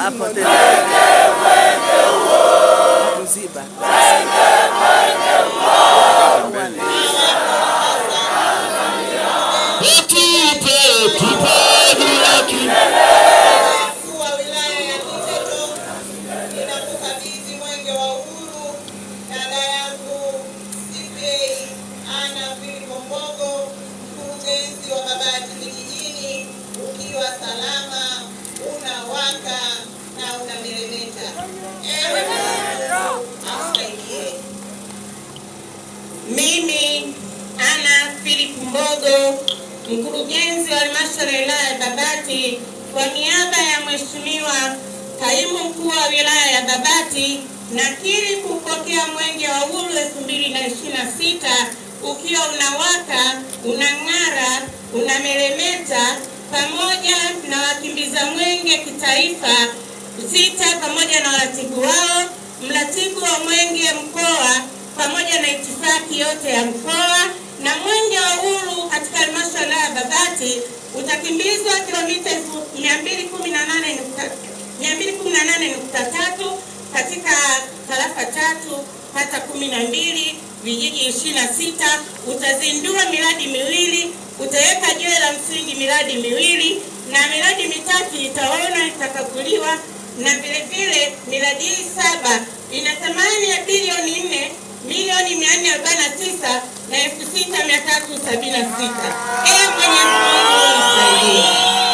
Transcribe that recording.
hapo tena. Kuziba. Mimi Ana Philip Mbogo, mkurugenzi wa halmashauri ya wilaya ya Babati, kwa niaba ya Mheshimiwa Kaimu Mkuu wa wilaya ya Babati, nakiri kupokea Mwenge wa Uhuru 2026 ukiwa unawaka, unang'ara, unameremeta, pamoja na wakimbiza mwenge kitaifa 6 pamoja na waratibu wao, mratibu wa mwenge mkoa pamoja na itifaki yote ya mkoa. Na Mwenge wa Uhuru katika halmashauri ya Babati utakimbizwa kilomita 218.3 katika tarafa 3, kata 12, vijiji 26. Utazindua miradi miwili, utaweka jiwe la msingi miradi miwili, na miradi mitatu itaona itakaguliwa, na vile vile miradi hii 7 ina thamani ya bilioni 4,449 na 6,376. Mwenyezi Mungu nisaidie.